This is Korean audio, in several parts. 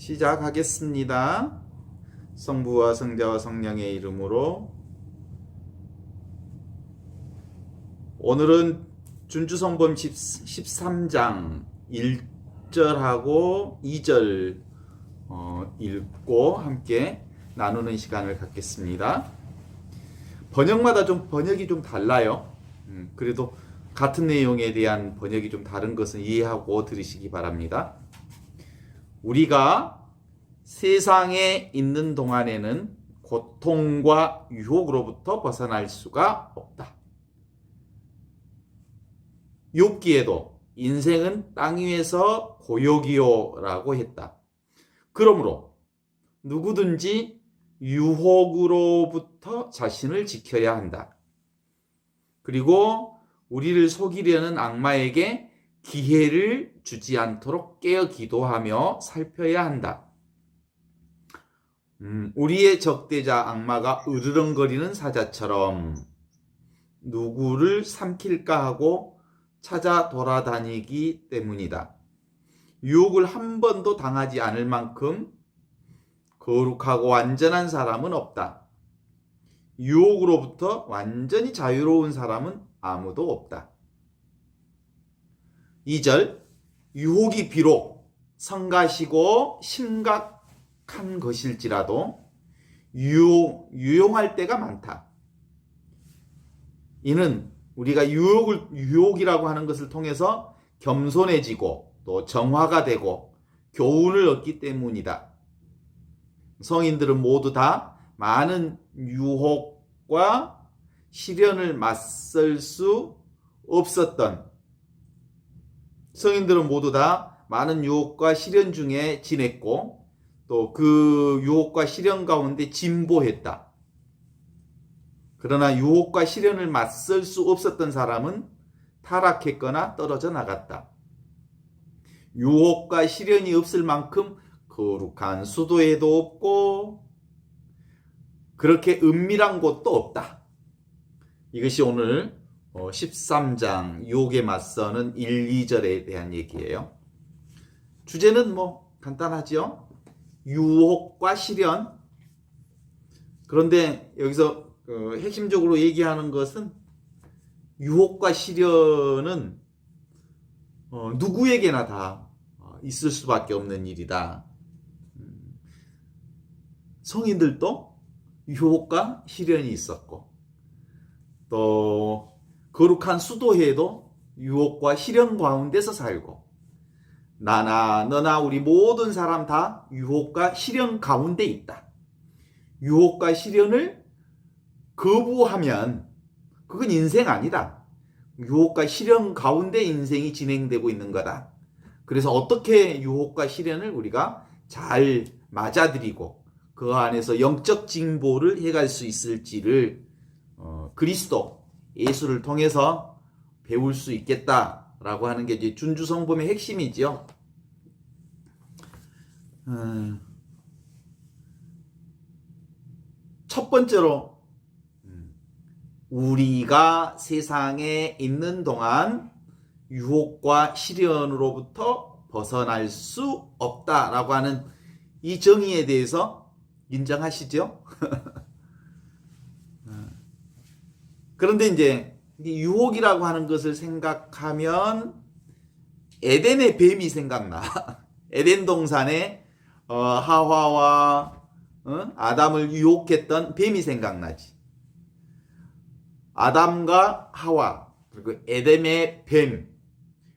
시작하겠습니다. 성부와 성자와 성령의 이름으로. 오늘은 준주성범 13장 1절하고 2절 읽고 함께 나누는 시간을 갖겠습니다. 번역마다 번역이 좀 달라요. 그래도 같은 내용에 대한 번역이 좀 다른 것은 이해하고 들으시기 바랍니다. 우리가 세상에 있는 동안에는 고통과 유혹으로부터 벗어날 수가 없다. 욥기에도 인생은 땅 위에서 고역이요 라고 했다. 그러므로 누구든지 유혹으로부터 자신을 지켜야 한다. 그리고 우리를 속이려는 악마에게 기회를 주지 않도록 깨어 기도하며 살펴야 한다. 우리의 적대자 악마가 으르렁거리는 사자처럼 누구를 삼킬까 하고 찾아 돌아다니기 때문이다. 유혹을 한 번도 당하지 않을 만큼 거룩하고 완전한 사람은 없다. 유혹으로부터 완전히 자유로운 사람은 아무도 없다. 2절, 유혹이 비록 성가시고 심각한 것일지라도 유용할 때가 많다. 이는 우리가 유혹이라고 하는 것을 통해서 겸손해지고 또 정화가 되고 교훈을 얻기 때문이다. 성인들은 모두 다 많은 유혹과 시련을 맞설 수 없었던 성인들은 모두 다 많은 유혹과 시련 중에 지냈고 또 그 유혹과 시련 가운데 진보했다. 그러나 유혹과 시련을 맞설 수 없었던 사람은 타락했거나 떨어져 나갔다. 유혹과 시련이 없을 만큼 거룩한 수도에도 없고 그렇게 은밀한 곳도 없다. 이것이 오늘 13장 유혹에 맞서는 1, 2절에 대한 얘기예요. 주제는 간단하죠. 유혹과 시련. 그런데 여기서 핵심적으로 얘기하는 것은 유혹과 시련은 누구에게나 다 있을 수밖에 없는 일이다. 성인들도 유혹과 시련이 있었고 또 거룩한 수도회도 유혹과 시련 가운데서 살고 나나 너나 우리 모든 사람 다 유혹과 시련 가운데 있다. 유혹과 시련을 거부하면 그건 인생 아니다. 유혹과 시련 가운데 인생이 진행되고 있는 거다. 그래서 어떻게 유혹과 시련을 우리가 잘 맞아들이고 그 안에서 영적 진보를 해갈 수 있을지를 그리스도 예수를 통해서 배울 수 있겠다라고 하는 게 이제 준주성범의 핵심이죠. 첫 번째로 우리가 세상에 있는 동안 유혹과 시련으로부터 벗어날 수 없다라고 하는 이 정의에 대해서 인정하시죠? 그런데 이제 유혹이라고 하는 것을 생각하면 에덴의 뱀이 생각나. 에덴 동산에 하와와 아담을 유혹했던 뱀이 생각나지. 아담과 하와 그리고 에덴의 뱀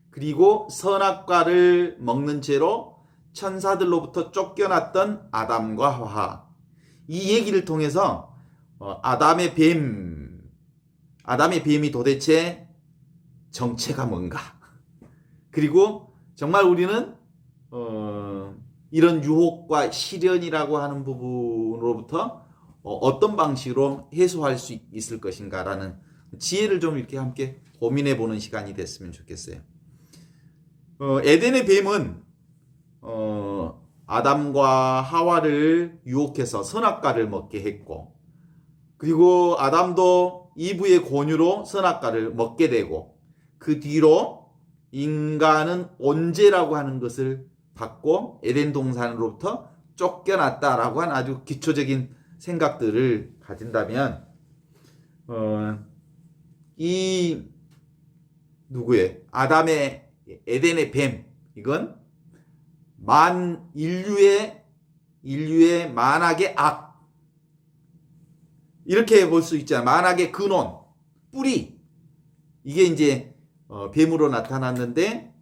그리고 선악과를 먹는 죄로 천사들로부터 쫓겨났던 아담과 하와 이 얘기를 통해서 아담의 뱀이 도대체 정체가 뭔가 그리고 정말 우리는 이런 유혹과 시련이라고 하는 부분으로부터 어떤 방식으로 해소할 수 있을 것인가라는 지혜를 좀 이렇게 함께 고민해 보는 시간이 됐으면 좋겠어요. 에덴의 뱀은 아담과 하와를 유혹해서 선악과를 먹게 했고 그리고 아담도 이브의 권유로 선악과를 먹게 되고 그 뒤로 인간은 언제라고 하는 것을 받고 에덴 동산으로부터 쫓겨났다라고 한 아주 기초적인 생각들을 가진다면 이 누구의 아담의 에덴의 뱀 이건 인류의 만악의 악 이렇게 볼 수 있잖아요. 만악의 근원 뿌리 이게 이제 뱀으로 나타났는데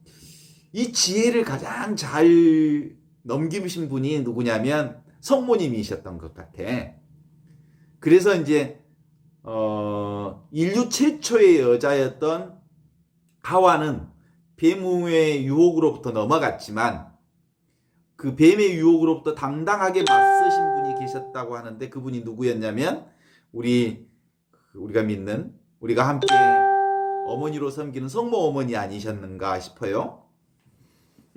이 지혜를 가장 잘 넘기신 분이 누구냐면 성모님이셨던 것 같아. 그래서 이제 인류 최초의 여자였던 하와는 뱀의 유혹으로부터 넘어갔지만 그 뱀의 유혹으로부터 당당하게 맞서신 분이 계셨다고 하는데 그분이 누구였냐면 우리가 믿는 우리가 함께 어머니로 섬기는 성모 어머니 아니셨는가 싶어요.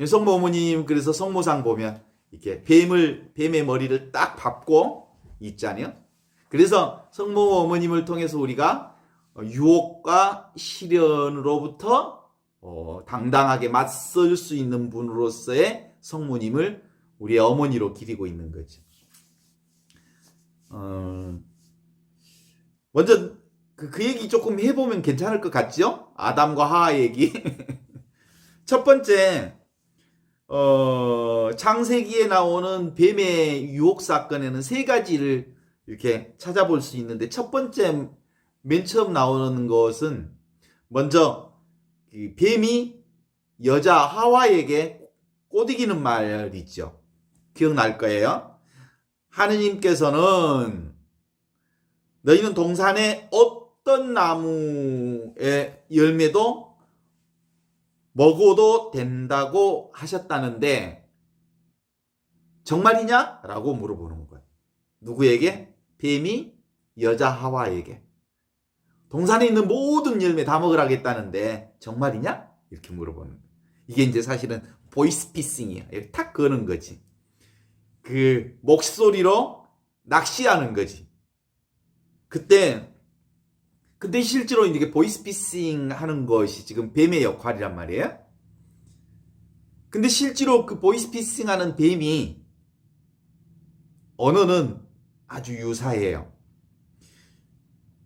성모 어머님 그래서 성모상 보면 이렇게 뱀의 머리를 딱 밟고 있잖아요. 그래서 성모 어머님을 통해서 우리가 유혹과 시련으로부터 당당하게 맞설 수 있는 분으로서의 성모님을 우리의 어머니로 기리고 있는 거죠. 먼저 그 얘기 조금 해보면 괜찮을 것 같죠? 아담과 하와 얘기. 첫 번째 창세기에 나오는 뱀의 유혹 사건에는 세 가지를 이렇게 찾아볼 수 있는데 첫 번째 맨 처음 나오는 것은 먼저 뱀이 여자 하와에게 꼬드기는 말 있죠. 기억날 거예요. 하느님께서는 너희는 동산의 어떤 나무의 열매도 먹어도 된다고 하셨다는데 정말이냐? 라고 물어보는 거예요. 누구에게? 뱀이 여자 하와에게. 동산에 있는 모든 열매 다 먹으라겠다는데 정말이냐? 이렇게 물어보는 거예요. 이게 이제 사실은 보이스피싱이야. 이렇게 탁 거는 거지. 그 목소리로 낚시하는 거지. 근데 실제로 이게 보이스피싱 하는 것이 지금 뱀의 역할이란 말이에요. 근데 실제로 그 보이스피싱 하는 뱀이 언어는 아주 유사해요.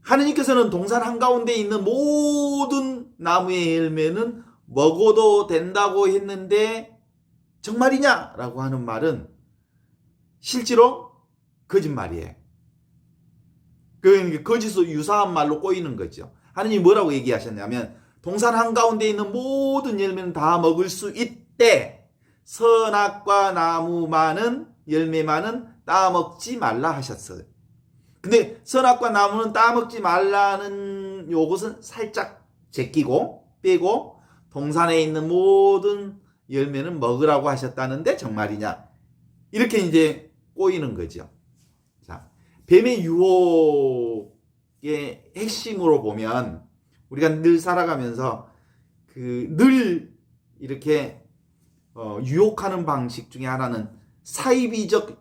하느님께서는 동산 한가운데 있는 모든 나무의 열매는 먹어도 된다고 했는데 정말이냐? 라고 하는 말은 실제로 거짓말이에요. 그 거짓으로 유사한 말로 꼬이는 거죠. 하느님이 뭐라고 얘기하셨냐면 동산 한가운데 있는 모든 열매는 다 먹을 수 있대. 선악과 나무만은 열매만은 따먹지 말라 하셨어요. 근데 선악과 나무는 따먹지 말라는 요것은 살짝 제끼고 빼고 동산에 있는 모든 열매는 먹으라고 하셨다는데 정말이냐? 이렇게 이제 꼬이는 거죠. 자, 뱀의 유혹의 핵심으로 보면 우리가 늘 살아가면서 늘 이렇게 유혹하는 방식 중에 하나는 사이비적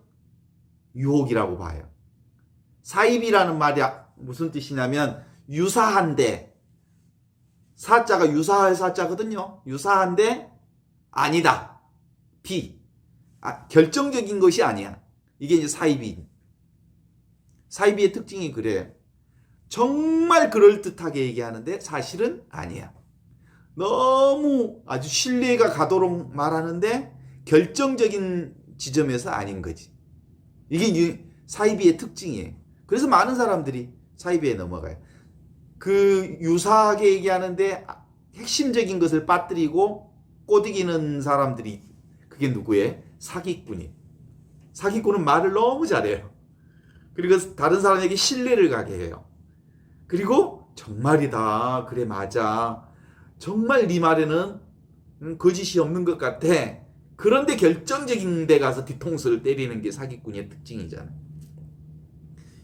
유혹이라고 봐요. 사입이라는 말이 무슨 뜻이냐면 유사한데 사자가 유사할 사자거든요. 유사한데 아니다. 결정적인 것이 아니야. 이게 이제 사입이. 사입이의 특징이 그래요. 정말 그럴듯하게 얘기하는데 사실은 아니야. 너무 아주 신뢰가 가도록 말하는데 결정적인 지점에서 아닌 거지. 이게 사이비의 특징이에요. 그래서 많은 사람들이 사이비에 넘어가요. 그 유사하게 얘기하는데 핵심적인 것을 빠뜨리고 꼬드기는 사람들이 그게 누구예요? 사기꾼이. 사기꾼은 말을 너무 잘해요. 그리고 다른 사람에게 신뢰를 가게 해요. 그리고 정말이다. 그래 맞아. 정말 네 말에는 거짓이 없는 것 같아. 그런데 결정적인 데 가서 뒤통수를 때리는 게 사기꾼의 특징이잖아.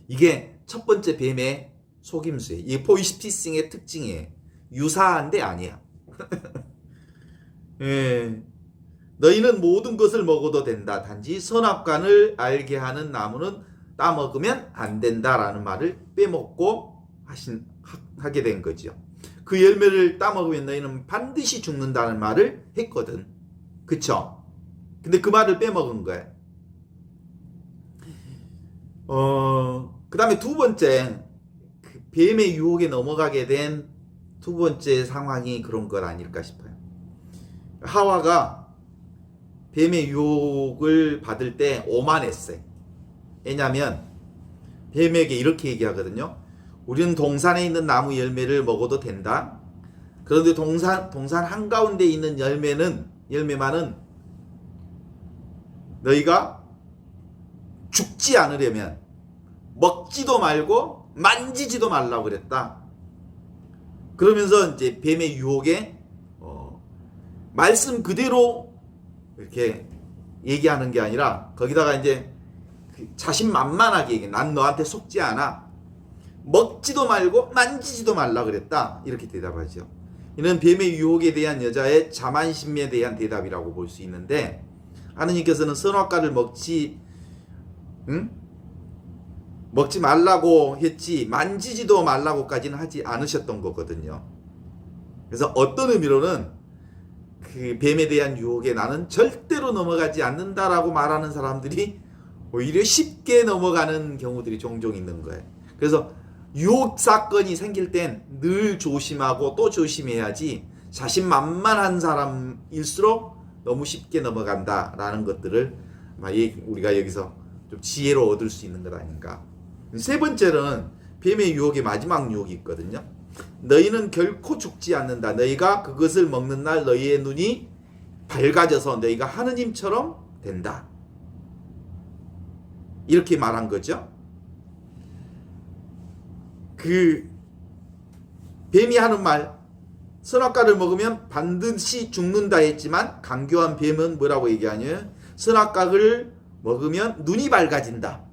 이게 첫 번째 뱀의 속임수예요. 이게 보이스피싱의 특징이에요. 유사한데 아니야. 예. 너희는 모든 것을 먹어도 된다. 단지 선악과를 알게 하는 나무는 따먹으면 안 된다라는 말을 빼먹고 하게 된 거죠. 그 열매를 따먹으면 너희는 반드시 죽는다는 말을 했거든. 그쵸? 근데 그 말을 빼먹은 거예요. 그 다음에 두 번째, 그 뱀의 유혹에 넘어가게 된 두 번째 상황이 그런 것 아닐까 싶어요. 하와가 뱀의 유혹을 받을 때 오만했어요. 왜냐하면 뱀에게 이렇게 얘기하거든요. 우리는 동산에 있는 나무 열매를 먹어도 된다. 그런데 동산 한가운데 있는 열매만은 너희가 죽지 않으려면 먹지도 말고 만지지도 말라고 그랬다. 그러면서 이제 뱀의 유혹에 말씀 그대로 이렇게 얘기하는 게 아니라 거기다가 이제 자신만만하게 얘기해. 난 너한테 속지 않아. 먹지도 말고 만지지도 말라 그랬다. 이렇게 대답하죠. 이는 뱀의 유혹에 대한 여자의 자만심에 대한 대답이라고 볼 수 있는데, 하느님께서는 선악과를 먹지 말라고 했지 만지지도 말라고까지는 하지 않으셨던 거거든요. 그래서 어떤 의미로는 그 뱀에 대한 유혹에 나는 절대로 넘어가지 않는다라고 말하는 사람들이 오히려 쉽게 넘어가는 경우들이 종종 있는 거예요. 그래서 유혹 사건이 생길 땐 늘 조심하고 또 조심해야지, 자신만만한 사람일수록 너무 쉽게 넘어간다라는 것들을 우리가 여기서 좀 지혜로 얻을 수 있는 것 아닌가. 세 번째는 뱀의 유혹의 마지막 유혹이 있거든요. 너희는 결코 죽지 않는다. 너희가 그것을 먹는 날 너희의 눈이 밝아져서 너희가 하느님처럼 된다. 이렇게 말한 거죠. 그 뱀이 하는 말, 선악과를 먹으면 반드시 죽는다 했지만 강교한 뱀은 뭐라고 얘기하냐면 선악과를 먹으면 눈이 밝아진다.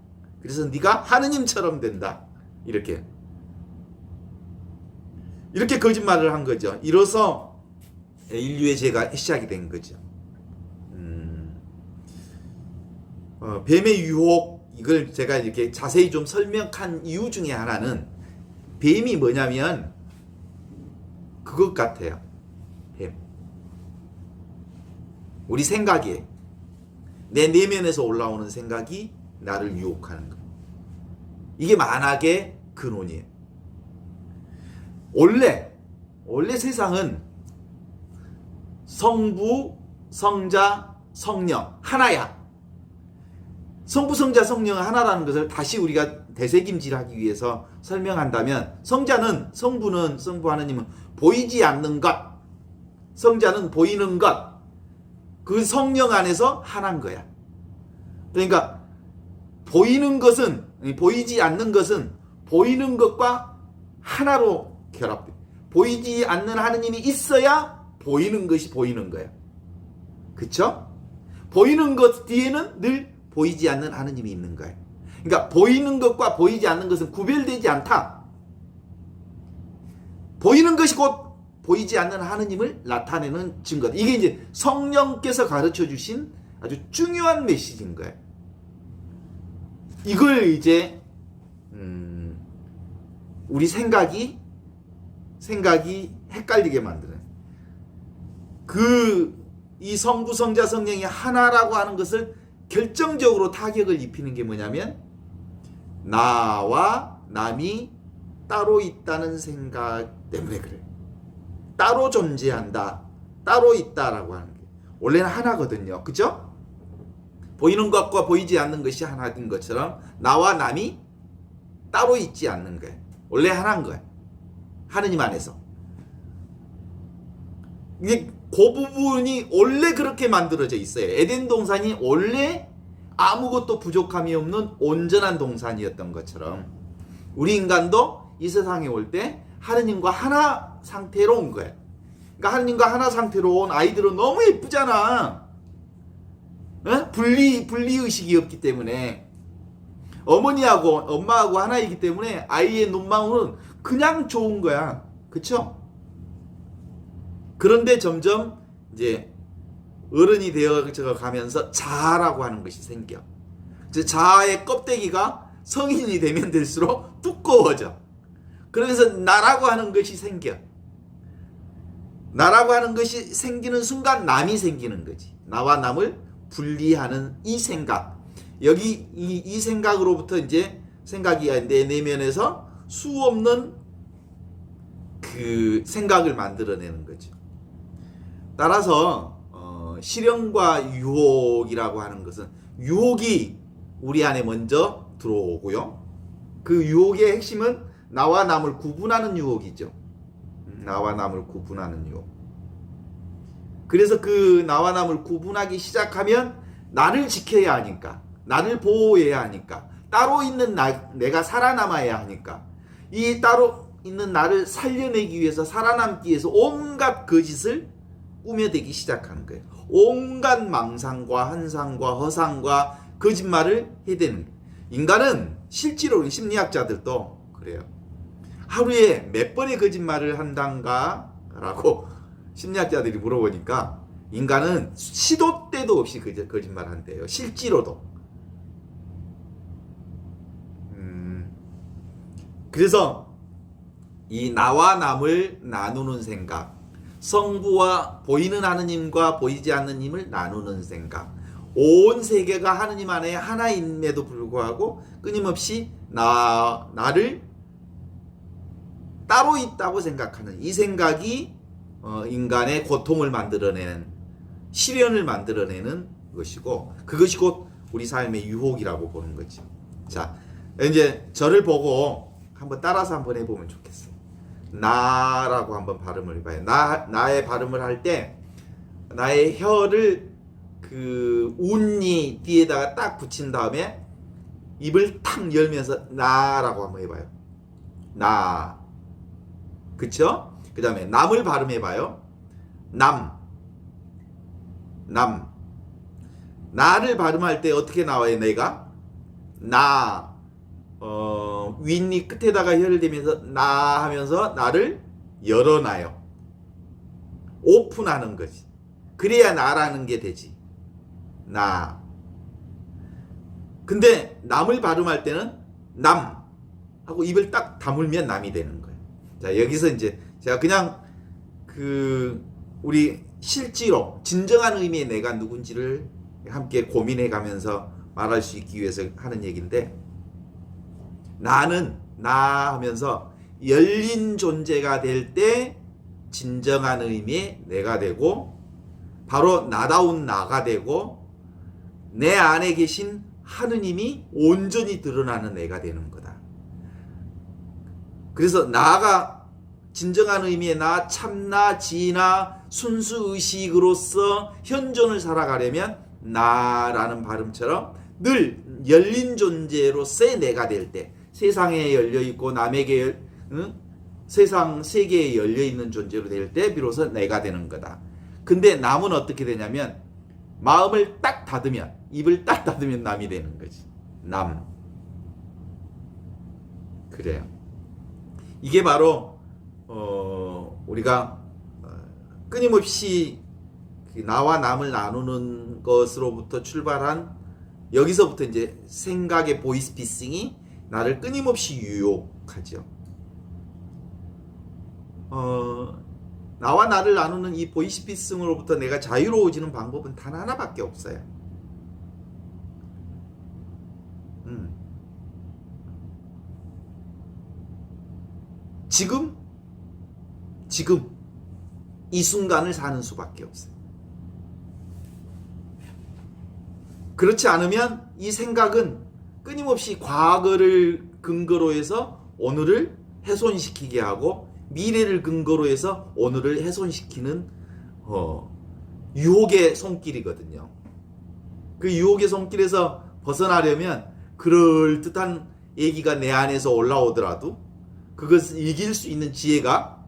그래서 네가 하느님처럼 된다. 이렇게 거짓말을 한 거죠. 이로써 인류의 죄가 시작이 된 거죠. 뱀의 유혹, 이걸 제가 이렇게 자세히 좀 설명한 이유 중에 하나는 뱀이 뭐냐면 그것 같아요. 뱀. 우리 생각이에요. 내 내면에서 올라오는 생각이 나를 유혹하는 거. 이게 만악의 근원이에요. 원래 세상은 성부, 성자, 성령 하나야. 성부, 성자, 성령은 하나라는 것을 다시 우리가 되새김질하기 위해서 설명한다면, 성부는 성부 하느님은 보이지 않는 것, 성자는 보이는 것, 그 성령 안에서 하나인 거야. 그러니까 보이지 않는 것은 보이는 것과 하나로 결합돼. 보이지 않는 하느님이 있어야 보이는 것이 보이는 거야. 그쵸? 보이는 것 뒤에는 늘 보이지 않는 하느님이 있는 거야. 그러니까 보이는 것과 보이지 않는 것은 구별되지 않다. 보이는 것이 곧 보이지 않는 하느님을 나타내는 증거다. 이게 이제 성령께서 가르쳐 주신 아주 중요한 메시지인 거예요. 이걸 이제 우리 생각이 헷갈리게 만드는, 이 성부, 성자, 성령이 하나라고 하는 것을 결정적으로 타격을 입히는 게 뭐냐면 나와 남이 따로 있다는 생각 때문에 그래. 따로 존재한다, 따로 있다라고 하는 게 원래는 하나거든요. 그죠? 보이는 것과 보이지 않는 것이 하나인 것처럼 나와 남이 따로 있지 않는 거예요. 원래 하나인 거예요. 하느님 안에서. 이게 그 부분이 원래 그렇게 만들어져 있어요. 에덴 동산이 원래 아무것도 부족함이 없는 온전한 동산이었던 것처럼 우리 인간도 이 세상에 올 때 하느님과 하나 상태로 온 거예요. 그러니까 하느님과 하나 상태로 온 아이들은 너무 예쁘잖아. 분리의식이 없기 때문에, 어머니하고 엄마하고 하나이기 때문에 아이의 눈망울은 그냥 좋은 거야. 그쵸? 그런데 점점 이제 어른이 되어 가면서 자아라고 하는 것이 생겨. 자아의 껍데기가 성인이 되면 될수록 두꺼워져. 그러면서 나라고 하는 것이 생겨. 나라고 하는 것이 생기는 순간 남이 생기는 거지. 나와 남을 분리하는 이 생각. 여기 이 생각으로부터 이제 생각이 내 내면에서 수없는 그 생각을 만들어내는 거죠. 따라서 실현과 유혹이라고 하는 것은 유혹이 우리 안에 먼저 들어오고요. 그 유혹의 핵심은 나와 남을 구분하는 유혹이죠. 나와 남을 구분하는 유혹. 그래서 그 나와 남을 구분하기 시작하면 나를 지켜야 하니까, 나를 보호해야 하니까, 따로 있는 내가 살아남아야 하니까, 이 따로 있는 나를 살려내기 위해서, 살아남기 위해서 온갖 거짓을 꾸며대기 시작하는 거예요. 온갖 망상과 환상과 허상과 거짓말을 해대는 거예요. 인간은 실제로 심리학자들도 그래요. 하루에 몇 번의 거짓말을 한단가? 라고 심리학자들이 물어보니까 인간은 시도 때도 없이 거짓말 한대요. 실제로도. 그래서 이 나와 남을 나누는 생각, 성부와 보이는 하느님과 보이지 않는 힘을 나누는 생각, 온 세계가 하느님 안에 하나임에도 불구하고 끊임없이 나를 따로 있다고 생각하는 이 생각이 인간의 고통을 만들어내는, 시련을 만들어내는 것이고, 그것이 곧 우리 삶의 유혹이라고 보는 거죠. 자, 이제 저를 보고 한번 따라서 한번 해보면 좋겠어요. 나라고 한번 발음을 해봐요. 나의 발음을 할 때 나의 혀를 그 운니 뒤에다가 딱 붙인 다음에 입을 탁 열면서 나라고 한번 해봐요. 나. 그쵸? 그 다음에 남을 발음해봐요. 남. 나를 발음할 때 어떻게 나와요? 내가 나. 윗니 끝에다가 혀를 대면서 나 하면서 나를 열어놔요. 오픈하는 거지. 그래야 나라는 게 되지. 나. 근데 남을 발음할 때는 남 하고 입을 딱 다물면 남이 되는 거예요. 자, 여기서 이제 제가 그냥 우리 실제로 진정한 의미의 내가 누군지를 함께 고민해 가면서 말할 수 있기 위해서 하는 얘기인데, 나는 나 하면서 열린 존재가 될 때 진정한 의미의 내가 되고, 바로 나다운 나가 되고, 내 안에 계신 하느님이 온전히 드러나는 내가 되는 거다. 그래서 나가 진정한 의미의 나, 참나, 진나, 순수의식으로서 현존을 살아가려면 나라는 발음처럼 늘 열린 존재로서의 내가 될 때, 세상에 열려있고 남에게 세상 세계에 열려있는 존재로 될 때 비로소 내가 되는 거다. 근데 남은 어떻게 되냐면 마음을 딱 닫으면, 입을 딱 닫으면 남이 되는 거지. 남. 그래요. 이게 바로 우리가 끊임없이 나와 남을 나누는 것으로부터 출발한, 여기서부터 이제 생각의 보이스피싱이 나를 끊임없이 유혹하죠. 나와 나를 나누는 이 보이스피싱으로부터 내가 자유로워지는 방법은 단 하나밖에 없어요. 지금 이 순간을 사는 수밖에 없어요. 그렇지 않으면 이 생각은 끊임없이 과거를 근거로 해서 오늘을 훼손시키게 하고, 미래를 근거로 해서 오늘을 훼손시키는 유혹의 손길이거든요. 그 유혹의 손길에서 벗어나려면 그럴듯한 얘기가 내 안에서 올라오더라도 그것을 이길 수 있는 지혜가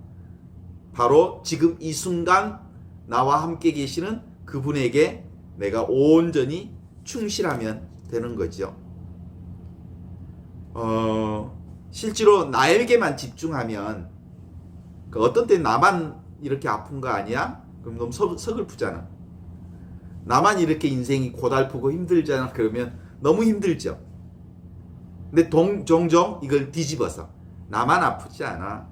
바로 지금 이 순간 나와 함께 계시는 그분에게 내가 온전히 충실하면 되는 거죠. 실제로 나에게만 집중하면, 어떤 때 나만 이렇게 아픈 거 아니야? 그럼 너무 서글프잖아. 나만 이렇게 인생이 고달프고 힘들잖아. 그러면 너무 힘들죠. 근데 종종 이걸 뒤집어서 나만 아프지 않아.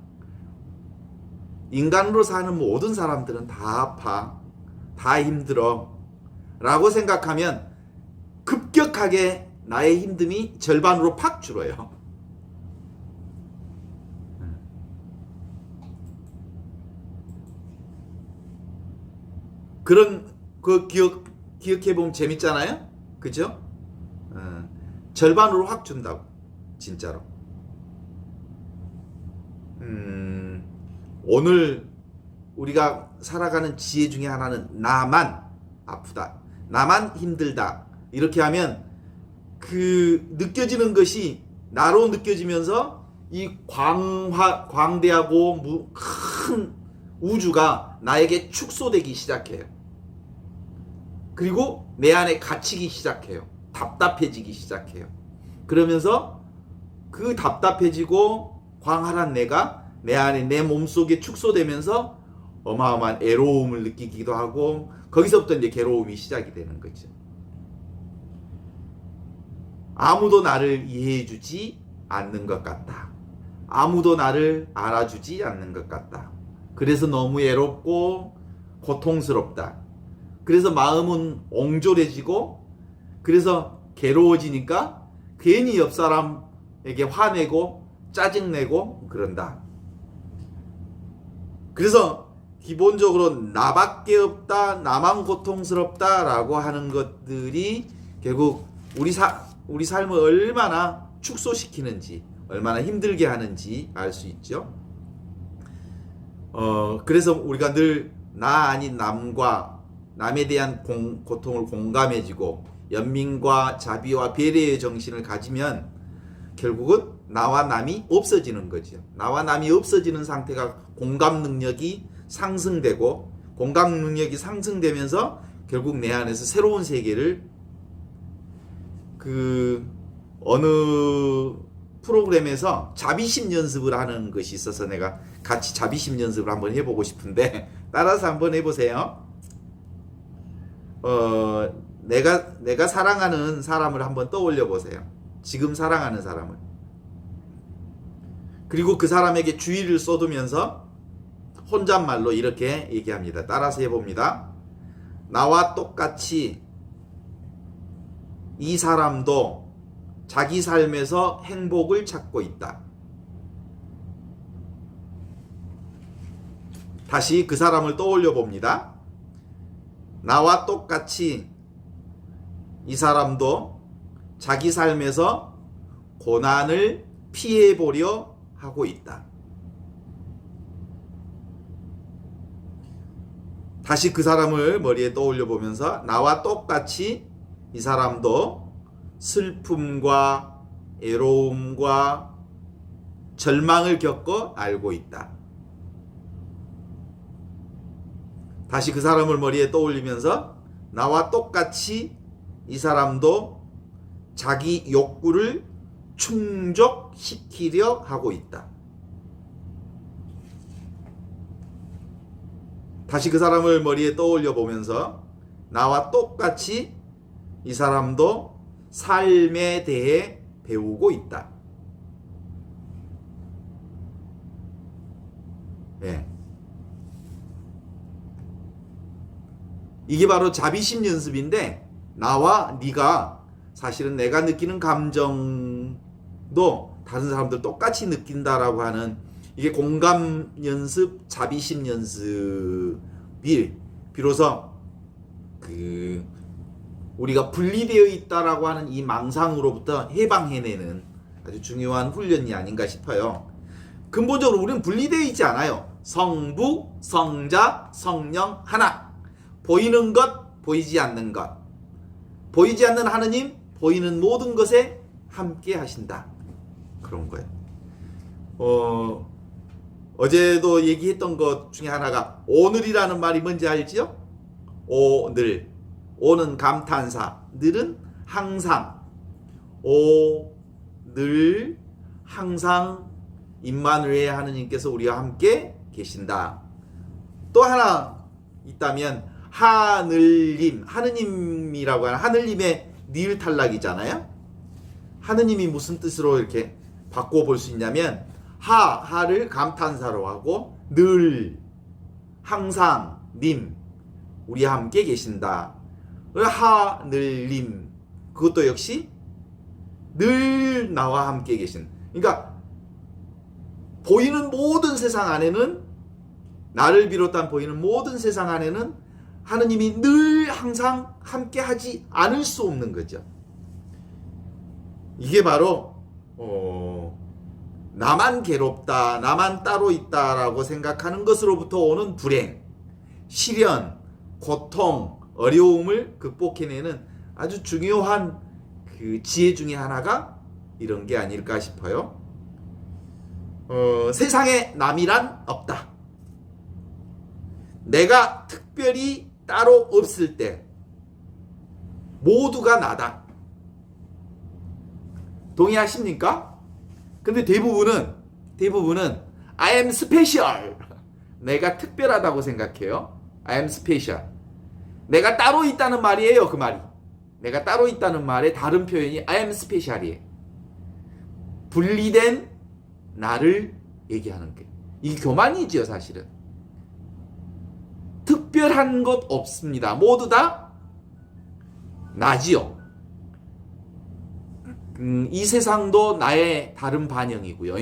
인간으로 사는 모든 사람들은 다 아파. 다 힘들어. 라고 생각하면 급격하게 나의 힘듦이 절반으로 팍 줄어요. 그런 그 기억해 보면 재밌잖아요. 그죠? 절반으로 확 준다고. 진짜로. 오늘 우리가 살아가는 지혜 중에 하나는 나만 아프다. 나만 힘들다. 이렇게 하면 그 느껴지는 것이 나로 느껴지면서 이 광대하고 큰 우주가 나에게 축소되기 시작해요. 그리고 내 안에 갇히기 시작해요. 답답해지기 시작해요. 그러면서 그 답답해지고 광활한 내가 내 안에 내 몸속에 축소되면서 어마어마한 애로움을 느끼기도 하고 거기서부터 이제 괴로움이 시작이 되는 거죠. 아무도 나를 이해해주지 않는 것 같다. 아무도 나를 알아주지 않는 것 같다. 그래서 너무 애롭고 고통스럽다. 그래서 마음은 옹졸해지고 그래서 괴로워지니까 괜히 옆 사람에게 화내고 짜증내고 그런다. 그래서 기본적으로 나밖에 없다, 나만 고통스럽다라고 하는 것들이 결국 우리 삶을 얼마나 축소시키는지, 얼마나 힘들게 하는지 알 수 있죠. 그래서 우리가 늘 나 아닌 남에 대한 고통을 공감해지고 연민과 자비와 배려의 정신을 가지면 결국은 나와 남이 없어지는 거죠. 나와 남이 없어지는 상태가 공감 능력이 상승되고 공감 능력이 상승되면서 결국 내 안에서 새로운 세계를 어느 프로그램에서 자비심 연습을 하는 것이 있어서 내가 같이 자비심 연습을 한번 해보고 싶은데 따라서 한번 해보세요. 내가 사랑하는 사람을 한번 떠올려 보세요. 지금 사랑하는 사람을. 그리고 그 사람에게 주의를 쏟으면서 혼잣말로 이렇게 얘기합니다. 따라서 해봅니다. 나와 똑같이 이 사람도 자기 삶에서 행복을 찾고 있다. 다시 그 사람을 떠올려 봅니다. 나와 똑같이 이 사람도 자기 삶에서 고난을 피해보려 하고 있다. 다시 그 사람을 머리에 떠올려 보면서 나와 똑같이 이 사람도 슬픔과 애로움과 절망을 겪어 알고 있다. 다시 그 사람을 머리에 떠올리면서 나와 똑같이 이 사람도 자기 욕구를 충족시키려 하고 있다. 다시 그 사람을 머리에 떠올려 보면서 나와 똑같이 이 사람도 삶에 대해 배우고 있다. 예. 이게 바로 자비심 연습인데 나와 네가 사실은 내가 느끼는 감정도 다른 사람들 똑같이 느낀다라고 하는 이게 공감 연습, 자비심 연습이 비로소 우리가 분리되어 있다라고 하는 이 망상으로부터 해방해내는 아주 중요한 훈련이 아닌가 싶어요. 근본적으로 우리는 분리되어 있지 않아요. 성부, 성자, 성령 하나. 보이는 것, 보이지 않는 것. 보이지 않는 하느님, 보이는 모든 것에 함께 하신다. 그런 거예요. 어제도 얘기했던 것 중에 하나가 오늘이라는 말이 뭔지 알지요? 오늘. 오는 감탄사. 늘은 항상. 늘 항상 임마누엘 하느님께서 우리와 함께 계신다. 또 하나 있다면 하늘님. 하느님이라고 하는 하늘님의 닐 탈락이잖아요. 하느님이 무슨 뜻으로 이렇게 바꿔볼 수 있냐면 하를 감탄사로 하고 늘 항상 님 우리와 함께 계신다. 하늘님, 그것도 역시 늘 나와 함께 계신. 그러니까 보이는 모든 세상 안에는, 나를 비롯한 보이는 모든 세상 안에는 하느님이 늘 항상 함께 하지 않을 수 없는 거죠. 이게 바로 나만 괴롭다, 나만 따로 있다라고 생각하는 것으로부터 오는 불행, 시련, 고통, 어려움을 극복해내는 아주 중요한 그 지혜 중에 하나가 이런 게 아닐까 싶어요. 세상에 남이란 없다. 내가 특별히 따로 없을 때 모두가 나다. 동의하십니까? 근데 대부분은 I am special. 내가 특별하다고 생각해요. I am special. 내가 따로 있다는 말이에요, 그 말이. 내가 따로 있다는 말의 다른 표현이 I am special이에요. 분리된 나를 얘기하는 게. 이게 교만이지요, 사실은. 특별한 것 없습니다. 모두 다 나지요. 이 세상도 나의 다른 반영이고요.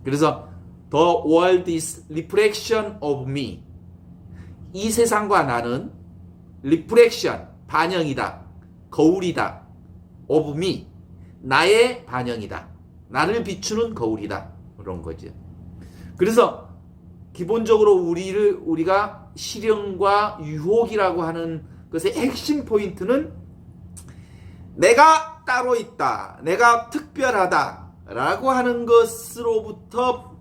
그래서 The world is reflection of me. 이 세상과 나는 reflection, 반영이다. 거울이다. of me. 나의 반영이다. 나를 비추는 거울이다. 그런 거죠. 그래서 기본적으로 우리가 시련과 유혹이라고 하는 것의 핵심 포인트는 내가 따로 있다, 내가 특별하다 라고 하는 것으로부터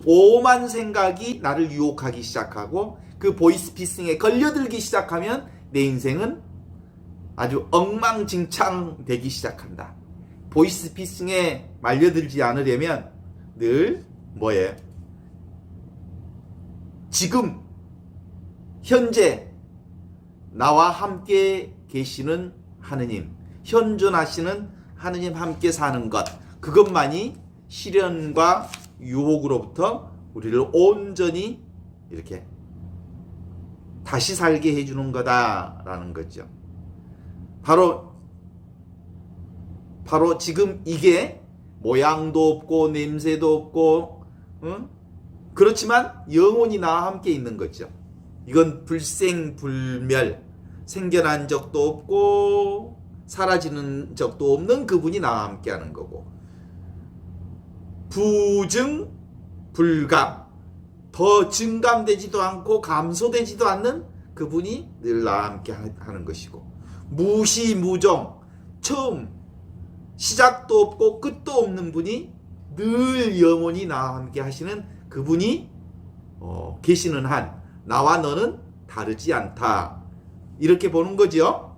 오만 생각이 나를 유혹하기 시작하고 그 보이스피싱에 걸려들기 시작하면 내 인생은 아주 엉망진창 되기 시작한다. 보이스피싱에 말려들지 않으려면 늘 뭐예요? 지금 현재 나와 함께 계시는 하느님, 현존하시는 하느님 함께 사는 것, 그것만이 시련과 유혹으로부터 우리를 온전히 이렇게 다시 살게 해주는 거다라는 거죠. 바로 지금 이게 모양도 없고 냄새도 없고 그렇지만 영원히 나와 함께 있는 거죠. 이건 불생불멸, 생겨난 적도 없고 사라지는 적도 없는 그분이 나와 함께 하는 거고, 부증불감, 더 증감되지도 않고 감소되지도 않는 그분이 늘 나와 함께 하는 것이고, 무시무종, 처음 시작도 없고 끝도 없는 분이 늘 영원히 나와 함께 하시는 그분이 계시는 한 나와 너는 다르지 않다, 이렇게 보는 거죠.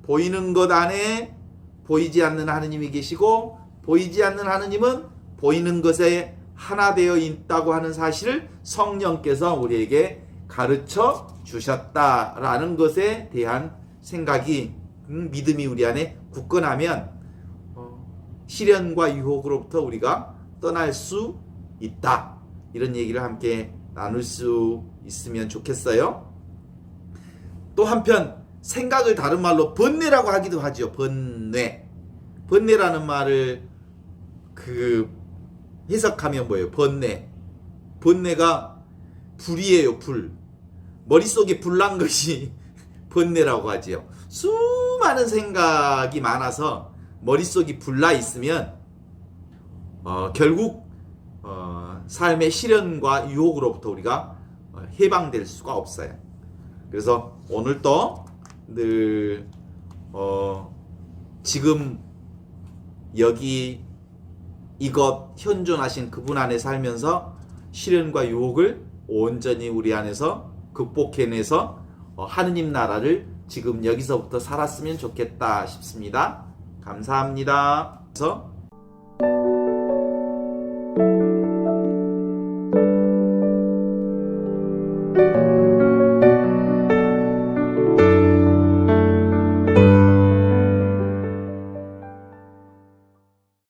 보이는 것 안에 보이지 않는 하느님이 계시고, 보이지 않는 하느님은 보이는 것에 하나 되어 있다고 하는 사실을 성령께서 우리에게 가르쳐 주셨다라는 것에 대한 생각이, 믿음이 우리 안에 굳건하면 시련과 유혹으로부터 우리가 떠날 수 있다. 이런 얘기를 함께 나눌 수 있으면 좋겠어요. 또 한편 생각을 다른 말로 번뇌라고 하기도 하죠. 번뇌. 번뇌라는 말을 해석하면 뭐예요? 번뇌. 번뇌가 불이에요, 불. 머릿속에 불난 것이 번뇌라고 하지요. 수많은 생각이 많아서 머릿속이 불나 있으면 결국 삶의 시련과 유혹으로부터 우리가 해방될 수가 없어요. 그래서 오늘도 늘 지금 여기 이것 현존하신 그분 안에 살면서 시련과 유혹을 온전히 우리 안에서 극복해내서 하느님 나라를 지금 여기서부터 살았으면 좋겠다 싶습니다. 감사합니다. 그래서